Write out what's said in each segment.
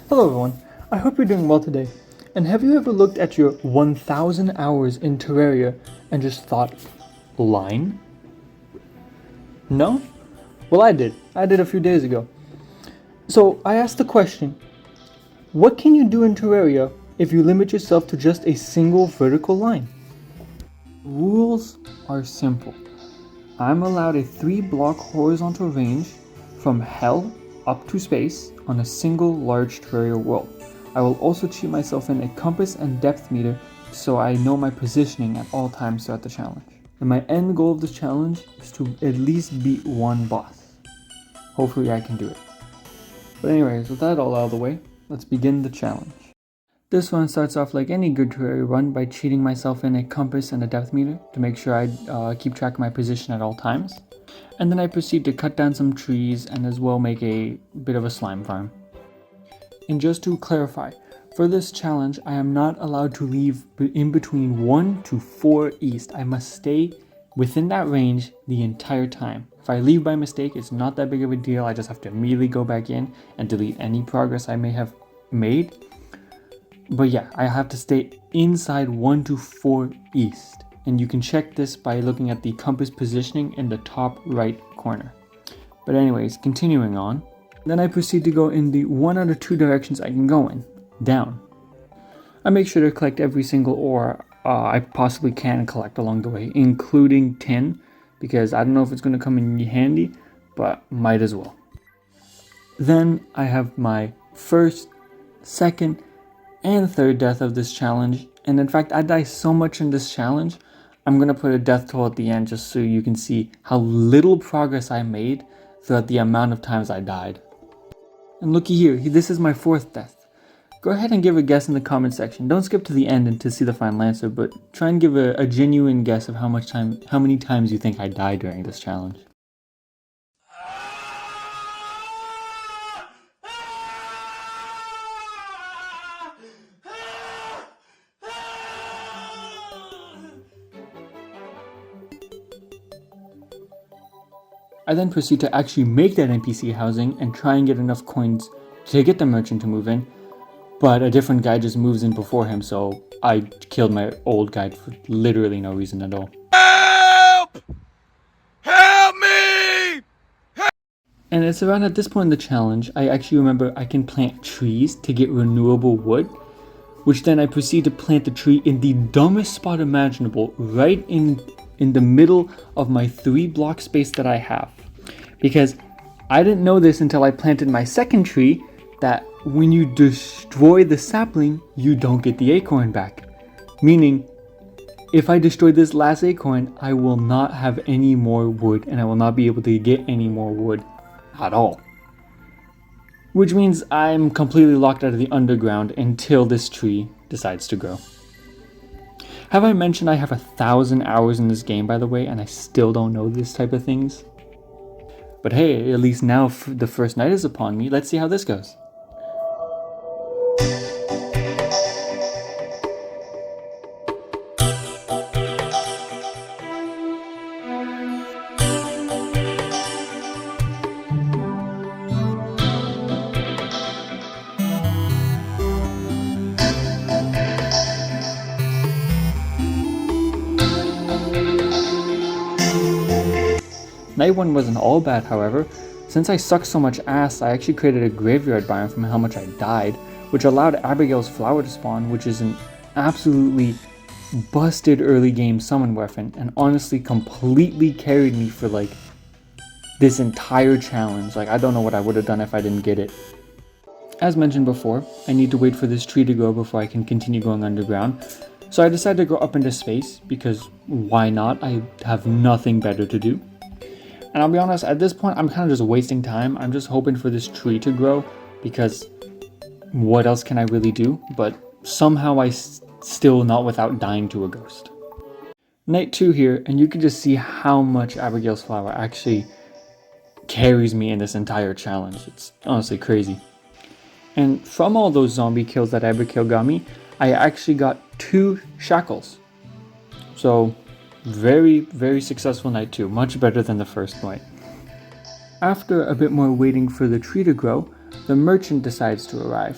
Hello everyone, I hope you're doing well today. And have you ever looked at your 1000 hours in Terraria and just thought, line? No? Well, I did. I did a few days ago. So I asked the question, what can you do in Terraria if you limit yourself to just a single vertical line? Rules are simple. I'm allowed a 3-block horizontal range from hell up to space on a single large Terraria world. I will also cheat myself in a compass and depth meter so I know my positioning at all times throughout the challenge. And my end goal of this challenge is to at least beat one boss. Hopefully I can do it. But anyways, with that all out of the way, let's begin the challenge. This one starts off like any good Terraria run by cheating myself in a compass and a depth meter to make sure I keep track of my position at all times. And then I proceed to cut down some trees and as well make a bit of a slime farm. And just to clarify, for this challenge I am not allowed to leave in between 1 to 4 east. I must stay within that range the entire time. If I leave by mistake, it's not that big of a deal. I just have to immediately go back in and delete any progress I may have made. But yeah, I have to stay inside 1 to 4 east. And you can check this by looking at the compass positioning in the top right corner. But anyways, continuing on. Then I proceed to go in the 1 out of 2 directions I can go in, down. I make sure to collect every single ore I possibly can collect along the way, including tin, because I don't know if it's going to come in handy, but might as well. Then I have my first, second, and third death of this challenge, and in fact I die so much in this challenge, I'm going to put a death toll at the end just so you can see how little progress I made throughout the amount of times I died. And looky here, this is my 4th death. Go ahead and give a guess in the comment section. Don't skip to the end and to see the final answer, but try and give a genuine guess of how many times you think I died during this challenge. I then proceed to actually make that NPC housing and try and get enough coins to get the merchant to move in, but a different guy just moves in before him, so I killed my old guy for literally no reason at all. Help! Help me! And it's around at this point in the challenge, I actually remember I can plant trees to get renewable wood, which then I proceed to plant the tree in the dumbest spot imaginable, right in the middle of my 3-block space that I have. Because I didn't know this until I planted my second tree, that when you destroy the sapling, you don't get the acorn back. Meaning, if I destroy this last acorn, I will not have any more wood and I will not be able to get any more wood at all. Which means I'm completely locked out of the underground until this tree decides to grow. Have I mentioned I have 1,000 hours in this game, by the way, and I still don't know this type of things? But hey, at least now the first night is upon me. Let's see how this goes. Night 1 wasn't all bad, however. Since I sucked so much ass, I actually created a graveyard biome from how much I died, which allowed Abigail's flower to spawn, which is an absolutely busted early game summon weapon, and honestly completely carried me for like this entire challenge. Like, I don't know what I would have done if I didn't get it. As mentioned before, I need to wait for this tree to grow before I can continue going underground. So I decided to go up into space, because why not? I have nothing better to do. And I'll be honest, at this point, I'm kind of just wasting time. I'm just hoping for this tree to grow, because what else can I really do? But somehow I still not without dying to a ghost. Night 2 here, and you can just see how much Abigail's flower actually carries me in this entire challenge. It's honestly crazy. And from all those zombie kills that Abigail got me, I actually got 2 shackles. So very, very successful night 2, much better than the first night. After a bit more waiting for the tree to grow, the merchant decides to arrive.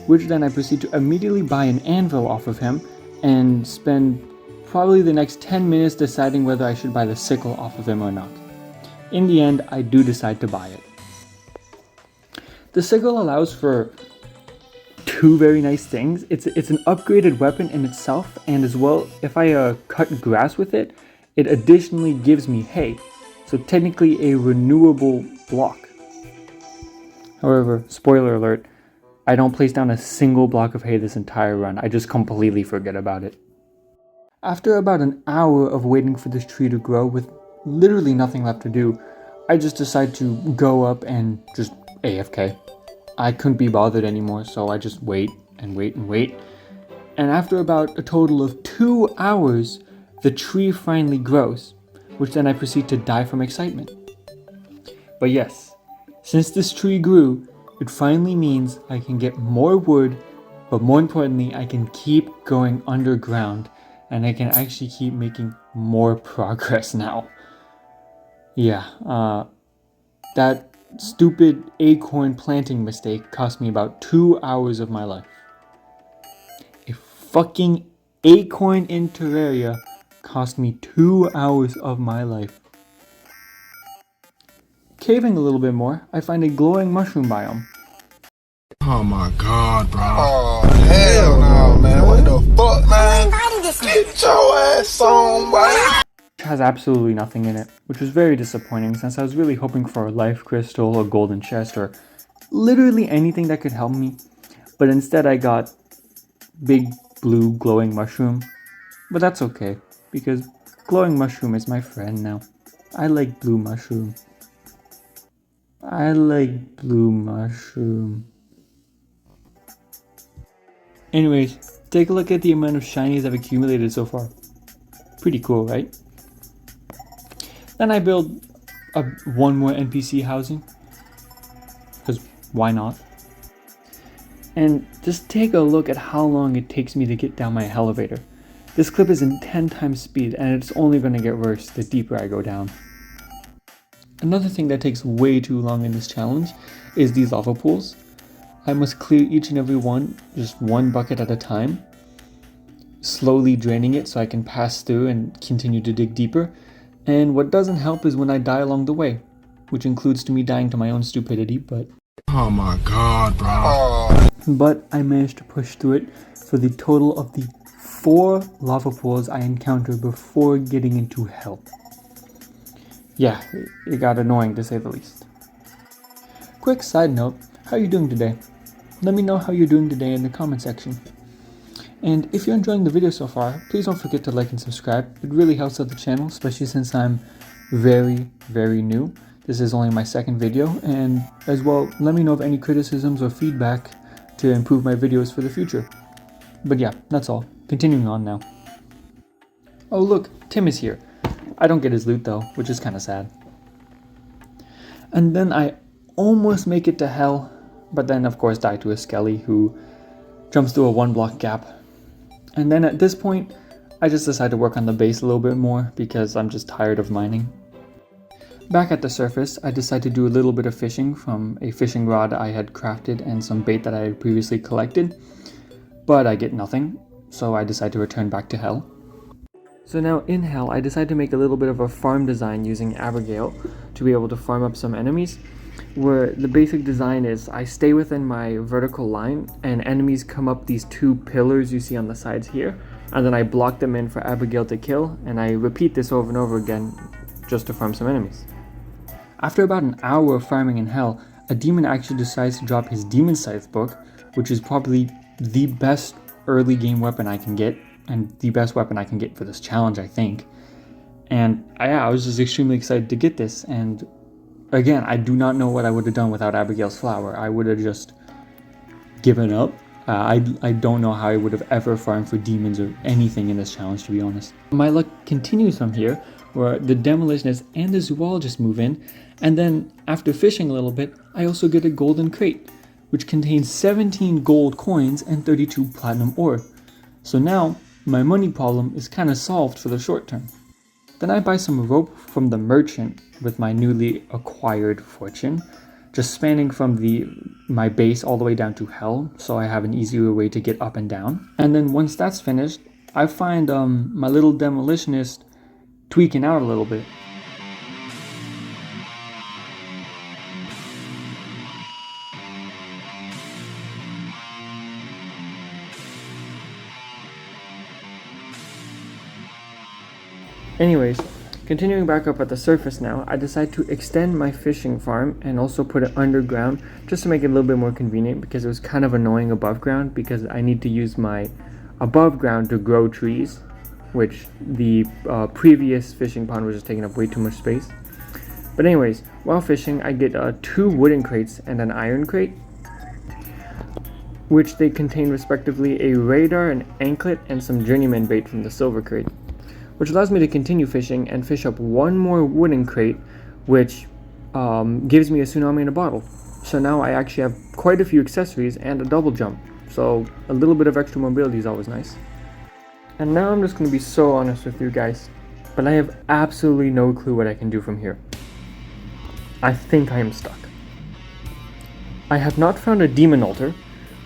which then I proceed to immediately buy an anvil off of him and spend probably the next 10 minutes deciding whether I should buy the sickle off of him or not. In the end, I do decide to buy it. The sickle allows for two very nice things. It's an upgraded weapon in itself, and as well, if I cut grass with it, it additionally gives me hay. So technically a renewable block. However, spoiler alert, I don't place down a single block of hay this entire run. I just completely forget about it. After about an hour of waiting for this tree to grow with literally nothing left to do, I just decide to go up and just AFK. I couldn't be bothered anymore, so I just wait and wait and wait. And after about a total of 2 hours, the tree finally grows, which then I proceed to die from excitement. But yes, since this tree grew, it finally means I can get more wood, but more importantly, I can keep going underground, and I can actually keep making more progress now. Yeah, that stupid acorn planting mistake cost me about 2 hours of my life. A fucking acorn in Terraria cost me 2 hours of my life. Caving a little bit more, I find a glowing mushroom biome. Oh my god, bro. Oh, hell no, man. What the fuck, man? Get your ass on, boy. Has absolutely nothing in it, which was very disappointing since I was really hoping for a life crystal, a golden chest, or literally anything that could help me. But instead I got big blue glowing mushroom. But that's okay, because glowing mushroom is my friend now. I like blue mushroom. I like blue mushroom. Anyways, take a look at the amount of shinies I've accumulated so far. Pretty cool, right? Then I build one more NPC housing, because why not? And just take a look at how long it takes me to get down my elevator. This clip is in 10 times speed, and it's only going to get worse the deeper I go down. Another thing that takes way too long in this challenge is these lava pools. I must clear each and every one, just one bucket at a time, slowly draining it so I can pass through and continue to dig deeper. And what doesn't help is when I die along the way, which includes to me dying to my own stupidity, but... Oh my god, bro. But I managed to push through it for the total of the 4 lava pools I encountered before getting into hell. Yeah, it got annoying to say the least. Quick side note, how are you doing today? Let me know how you're doing today in the comment section. And if you're enjoying the video so far, please don't forget to like and subscribe. It really helps out the channel, especially since I'm very, very new. This is only my second video, and as well, let me know of any criticisms or feedback to improve my videos for the future. But yeah, that's all. Continuing on now. Oh look, Tim is here. I don't get his loot though, which is kind of sad. And then I almost make it to hell, but then of course die to a skelly who jumps through a 1 block gap. And then at this point, I just decide to work on the base a little bit more because I'm just tired of mining. Back at the surface, I decide to do a little bit of fishing from a fishing rod I had crafted and some bait that I had previously collected, but I get nothing, so I decide to return back to hell. So now in hell, I decide to make a little bit of a farm design using Abigail to be able to farm up some enemies, where the basic design is I stay within my vertical line and enemies come up these 2 pillars you see on the sides here, and then I block them in for Abigail to kill, and I repeat this over and over again just to farm some enemies. After about an hour of farming in hell, a demon actually decides to drop his Demon Scythe book, which is probably the best early game weapon I can get, and the best weapon I can get for this challenge, I think. And I was just extremely excited to get this, and again, I do not know what I would have done without Abigail's flower. I would have just given up. I don't know how I would have ever farmed for demons or anything in this challenge, to be honest. My luck continues from here, where the demolitionist and the zoologist move in, and then after fishing a little bit, I also get a golden crate, which contains 17 gold coins and 32 platinum ore. So now, my money problem is kind of solved for the short term. Then I buy some rope from the merchant with my newly acquired fortune, just spanning from my base all the way down to hell, so I have an easier way to get up and down. And then once that's finished, I find my little demolitionist tweaking out a little bit. Anyways, continuing back up at the surface now, I decide to extend my fishing farm and also put it underground just to make it a little bit more convenient, because it was kind of annoying above ground because I need to use my above ground to grow trees, which the previous fishing pond was just taking up way too much space. But anyways, while fishing, I get 2 wooden crates and an iron crate, which they contain respectively a radar, an anklet, and some journeyman bait from the silver crate, which allows me to continue fishing and fish up 1 more wooden crate, which gives me a tsunami in a bottle. So now I actually have quite a few accessories and a double jump, so a little bit of extra mobility is always nice. And now I'm just going to be so honest with you guys, but I have absolutely no clue what I can do from here. I think I am stuck. I have not found a demon altar,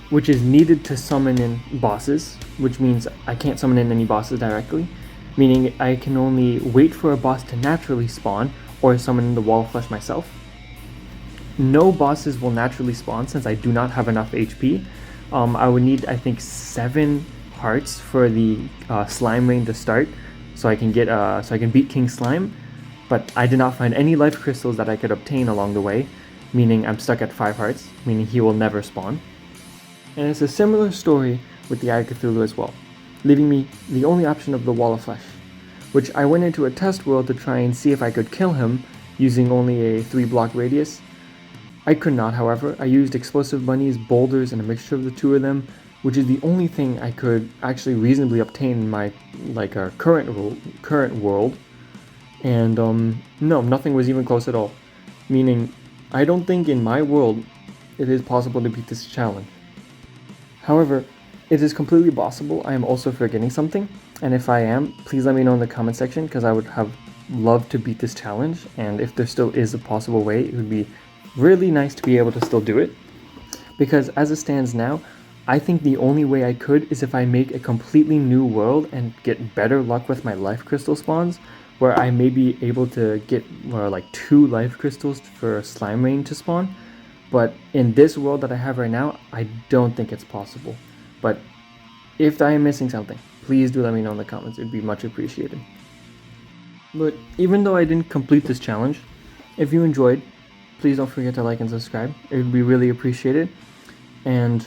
which is needed to summon in bosses, which means I can't summon in any bosses directly, meaning I can only wait for a boss to naturally spawn or summon in the wall of flesh myself. No bosses will naturally spawn since I do not have enough HP. I would need, I think, 7 hearts for the slime rain to start, so I can beat King Slime. But I did not find any life crystals that I could obtain along the way, meaning I'm stuck at 5 hearts, meaning he will never spawn. And it's a similar story with the Eye of Cthulhu as well, leaving me the only option of the Wall of Flesh, which I went into a test world to try and see if I could kill him using only a 3-block radius. I could not, however. I used explosive bunnies, boulders, and a mixture of the 2 of them, which is the only thing I could actually reasonably obtain in my current world. And no, nothing was even close at all. Meaning, I don't think in my world it is possible to beat this challenge. However, it is completely possible I am also forgetting something, and if I am, please let me know in the comment section, because I would have loved to beat this challenge, and if there still is a possible way, it would be really nice to be able to still do it. Because as it stands now, I think the only way I could is if I make a completely new world and get better luck with my life crystal spawns, where I may be able to get like 2 life crystals for slime rain to spawn. But in this world that I have right now, I don't think it's possible. But if I am missing something, please do let me know in the comments. It would be much appreciated. But even though I didn't complete this challenge, if you enjoyed, please don't forget to like and subscribe. It would be really appreciated. And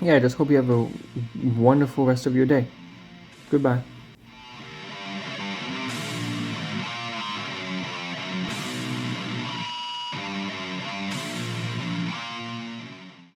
yeah, I just hope you have a wonderful rest of your day. Goodbye.